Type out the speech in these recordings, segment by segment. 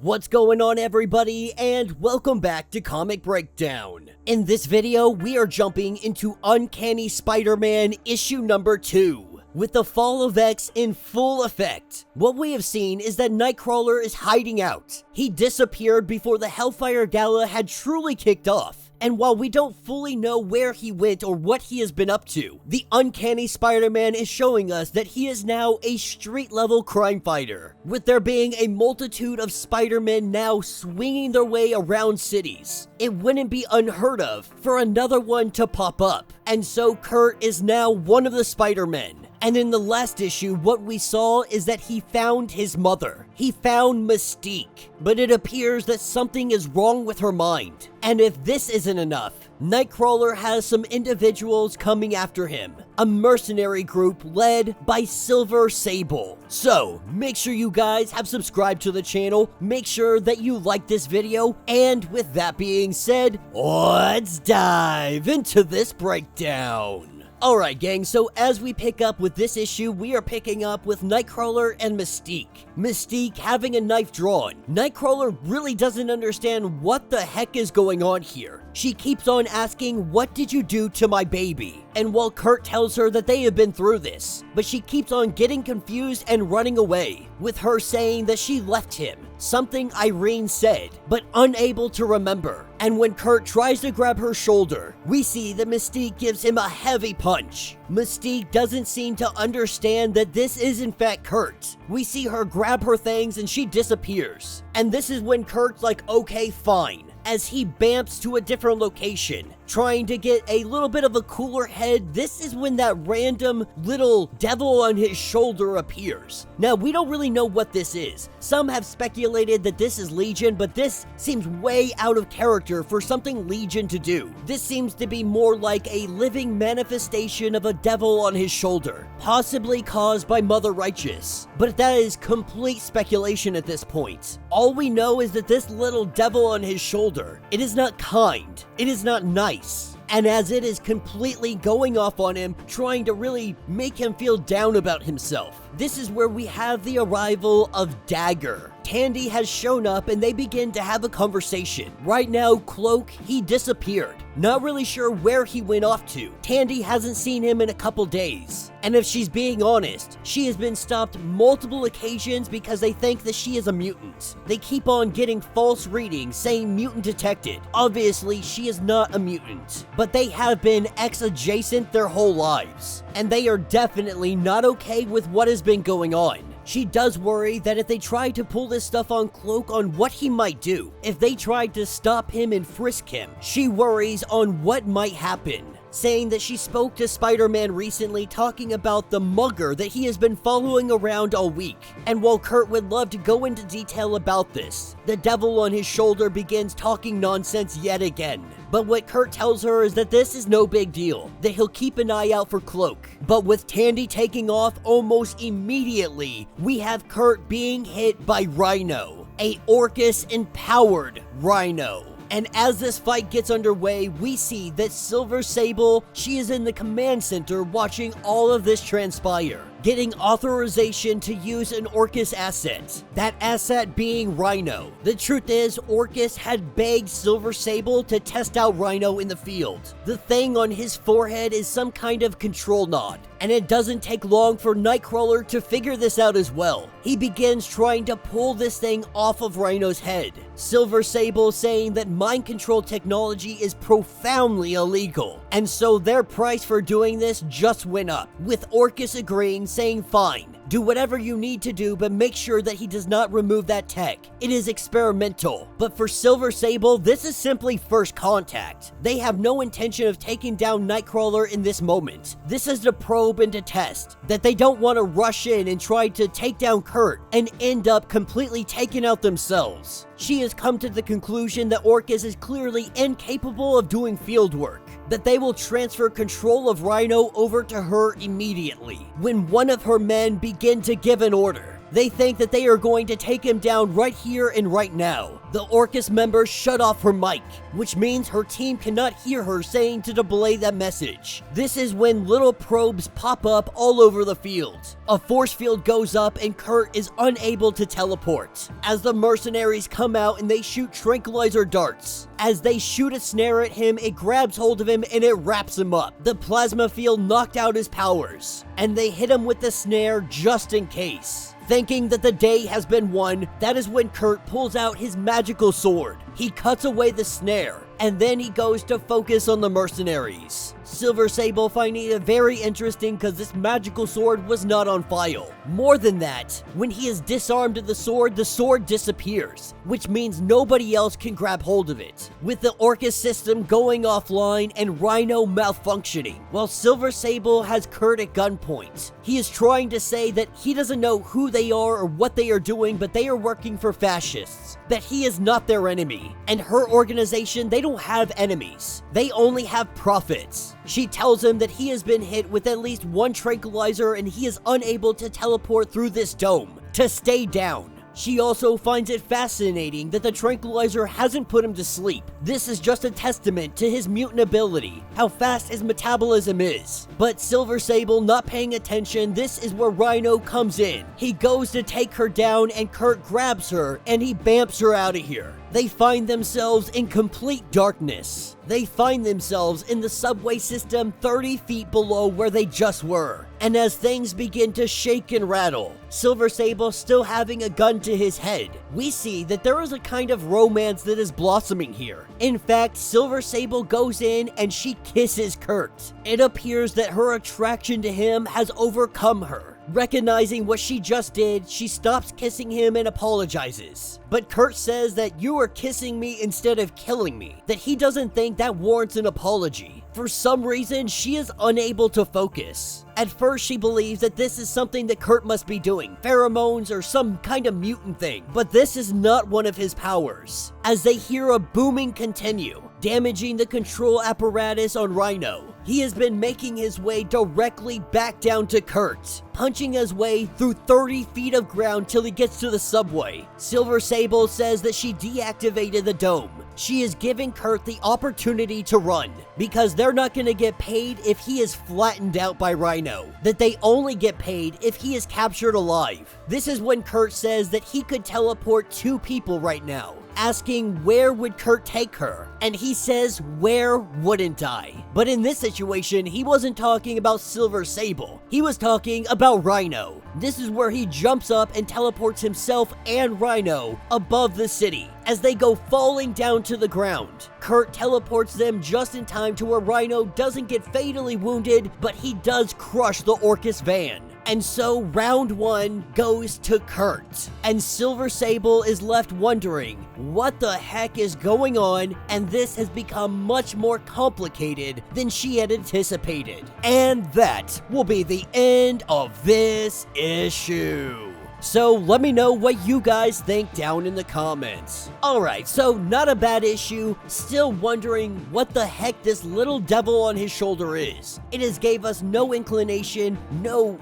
What's going on, everybody, and welcome back to Comic Breakdown. In this video, we are jumping into Uncanny Spider-Man issue number 2. With the fall of X in full effect, what we have seen is that Nightcrawler is hiding out. He disappeared before the Hellfire Gala had truly kicked off. And while we don't fully know where he went or what he has been up to, the Uncanny Spider-Man is showing us that he is now a street-level crime fighter, with there being a multitude of Spider-Men now swinging their way around cities. It wouldn't be unheard of for another one to pop up, and so Kurt is now one of the Spider-Men. And in the last issue, what we saw is that he found his mother. He found Mystique, but it appears that something is wrong with her mind. And if this isn't enough, Nightcrawler has some individuals coming after him, a mercenary group led by Silver Sable. So, make sure you guys have subscribed to the channel, make sure that you like this video, and with that being said, let's dive into this breakdown. Alright gang, so as we pick up with this issue, we are picking up with Nightcrawler and Mystique. Mystique having a knife drawn. Nightcrawler really doesn't understand what the heck is going on here. She keeps on asking, "What did you do to my baby?" And while Kurt tells her that they have been through this, but she keeps on getting confused and running away, with her saying that she left him, something Irene said, but unable to remember. And when Kurt tries to grab her shoulder, we see that Mystique gives him a heavy punch. Mystique doesn't seem to understand that this is in fact Kurt. We see her grab her things and she disappears. And this is when Kurt's like, okay, fine, as he bamps to a different location, trying to get a little bit of a cooler head. This is when that random little devil on his shoulder appears. Now, we don't really know what this is. Some have speculated that this is Legion, but this seems way out of character for something Legion to do. This seems to be more like a living manifestation of a devil on his shoulder, possibly caused by Mother Righteous. But that is complete speculation at this point. All we know is that this little devil on his shoulder, it is not kind, it is not nice. And as it is completely going off on him, trying to really make him feel down about himself, this is where we have the arrival of Dagger. Tandy has shown up and they begin to have a conversation. Right now, Cloak, he disappeared. Not really sure where he went off to. Tandy hasn't seen him in a couple days. And if she's being honest, she has been stopped multiple occasions because they think that she is a mutant. They keep on getting false readings saying mutant detected. Obviously, she is not a mutant, but they have been X-adjacent their whole lives. And they are definitely not okay with what has been going on. She does worry that if they try to pull this stuff on Cloak on what he might do, if they tried to stop him and frisk him, she worries on what might happen, saying that she spoke to Spider-Man recently talking about the mugger that he has been following around all week. And while Kurt would love to go into detail about this, the devil on his shoulder begins talking nonsense yet again. But what Kurt tells her is that this is no big deal, that he'll keep an eye out for Cloak. But with Tandy taking off almost immediately, we have Kurt being hit by Rhino, a Orcus-empowered Rhino. And as this fight gets underway, we see that Silver Sable, she is in the command center watching all of this transpire, getting authorization to use an Orcus asset. That asset being Rhino. The truth is, Orcus had begged Silver Sable to test out Rhino in the field. The thing on his forehead is some kind of control nod, and it doesn't take long for Nightcrawler to figure this out as well. He begins trying to pull this thing off of Rhino's head. Silver Sable saying that mind control technology is profoundly illegal, and so their price for doing this just went up, with Orcus agreeing, saying fine, do whatever you need to do, but make sure that he does not remove that tech. It is experimental. But for Silver Sable, this is simply first contact. They have no intention of taking down Nightcrawler in this moment. This is to probe and to test, that they don't want to rush in and try to take down Kurt and end up completely taking out themselves. She has come to the conclusion that Orcus is clearly incapable of doing field work, that they will transfer control of Rhino over to her immediately, when one of her men begin to give an order. They think that they are going to take him down right here and right now. The Orcus member shut off her mic, which means her team cannot hear her saying to delay that message. This is when little probes pop up all over the field. A force field goes up and Kurt is unable to teleport. As the mercenaries come out and they shoot tranquilizer darts. As they shoot a snare at him, it grabs hold of him and it wraps him up. The plasma field knocked out his powers, and they hit him with the snare just in case. Thinking that the day has been won, that is when Kurt pulls out his magical sword. He cuts away the snare, and then he goes to focus on the mercenaries. Silver Sable finding it very interesting because this magical sword was not on file. More than that, when he is disarmed of the sword disappears, which means nobody else can grab hold of it. With the Orcus system going offline and Rhino malfunctioning, while Silver Sable has Kurt at gunpoint. He is trying to say that he doesn't know who they are or what they are doing, but they are working for fascists. That he is not their enemy. And her organization, they don't have enemies. They only have profits. She tells him that he has been hit with at least one tranquilizer and he is unable to teleport through this dome to stay down. She also finds it fascinating that the tranquilizer hasn't put him to sleep. This is just a testament to his mutant ability, how fast his metabolism is. But Silver Sable not paying attention, this is where Rhino comes in. He goes to take her down and Kurt grabs her and he bamps her out of here. They find themselves in complete darkness. They find themselves in the subway system 30 feet below where they just were. And as things begin to shake and rattle, Silver Sable still having a gun to his head, we see that there is a kind of romance that is blossoming here. In fact, Silver Sable goes in and she kisses Kurt. It appears that her attraction to him has overcome her. Recognizing what she just did, she stops kissing him and apologizes. But Kurt says that you are kissing me instead of killing me, that he doesn't think that warrants an apology. For some reason, she is unable to focus. At first, she believes that this is something that Kurt must be doing, pheromones or some kind of mutant thing, but this is not one of his powers. As they hear a booming continue, damaging the control apparatus on Rhino, he has been making his way directly back down to Kurt, punching his way through 30 feet of ground till he gets to the subway. Silver Sable says that she deactivated the dome. She is giving Kurt the opportunity to run, because they're not going to get paid if he is flattened out by Rhino, that they only get paid if he is captured alive. This is when Kurt says that he could teleport 2 people right now, asking where would Kurt take her, and he says where wouldn't I? But in this situation, he wasn't talking about Silver Sable, he was talking about Rhino. This is where he jumps up and teleports himself and Rhino above the city as they go falling down to the ground. Kurt teleports them just in time to where Rhino doesn't get fatally wounded, but he does crush the Orcus van. And so round 1 goes to Kurt, and Silver Sable is left wondering what the heck is going on, and this has become much more complicated than she had anticipated. And that will be the end of this issue. So let me know what you guys think down in the comments. Alright, so not a bad issue, still wondering what the heck this little devil on his shoulder is. It has gave us no inclination, no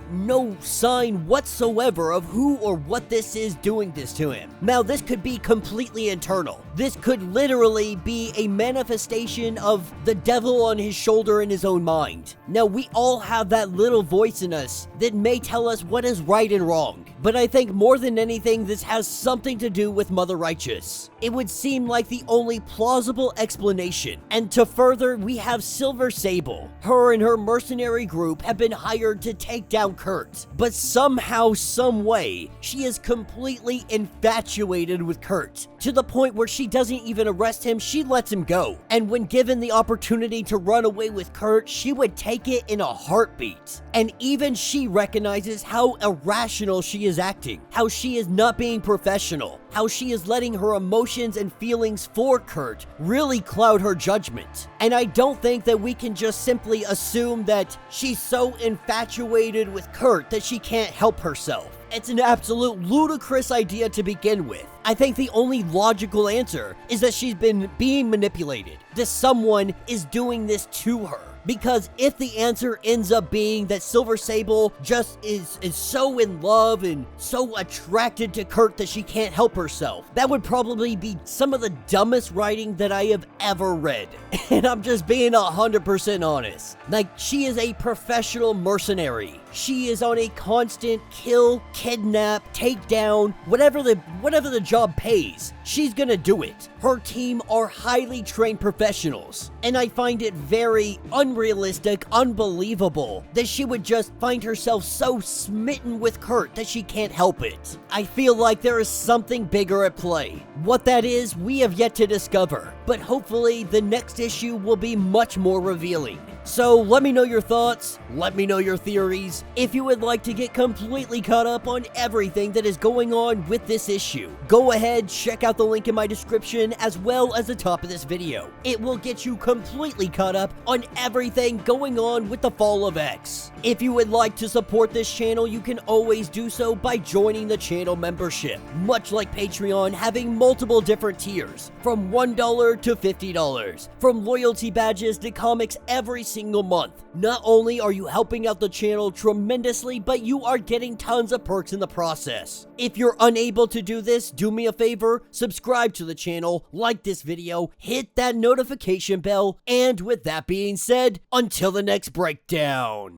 sign whatsoever of who or what this is doing this to him. Now this could be completely internal. This could literally be a manifestation of the devil on his shoulder in his own mind. Now we all have that little voice in us that may tell us what is right and wrong. But I think more than anything, this has something to do with Mother Righteous. It would seem like the only plausible explanation. And to further, we have Silver Sable. Her and her mercenary group have been hired to take down Kurt. But somehow, some way, she is completely infatuated with Kurt. To the point where she doesn't even arrest him, she lets him go. And when given the opportunity to run away with Kurt, she would take it in a heartbeat. And even she recognizes how irrational she is acting, how she is not being professional, how she is letting her emotions and feelings for Kurt really cloud her judgment. And I don't think that we can just simply assume that she's so infatuated with Kurt that she can't help herself. It's an absolute ludicrous idea to begin with. I think the only logical answer is that she's been being manipulated, that someone is doing this to her. Because if the answer ends up being that Silver Sable just is so in love and so attracted to Kurt that she can't help herself, that would probably be some of the dumbest writing that I have ever read. And I'm just being 100% honest. Like, she is a professional mercenary. She is on a constant kill, kidnap, take down, whatever the job pays. She's gonna do it. Her team are highly trained professionals, and I find it very unrealistic, unbelievable that she would just find herself so smitten with Kurt that she can't help it. I feel like there is something bigger at play. What that is, we have yet to discover, but hopefully the next issue will be much more revealing. So let me know your thoughts, let me know your theories. If you would like to get completely caught up on everything that is going on with this issue, go ahead, check out the link in my description as well as the top of this video. It will get you completely caught up on everything going on with the Fall of X. If you would like to support this channel, you can always do so by joining the channel membership. Much like Patreon, having multiple different tiers, from $1 to $50, from loyalty badges to comics every single month. Not only are you helping out the channel tremendously, but you are getting tons of perks in the process. If you're unable to do this, do me a favor, subscribe to the channel, like this video, hit that notification bell, and with that being said, until the next breakdown.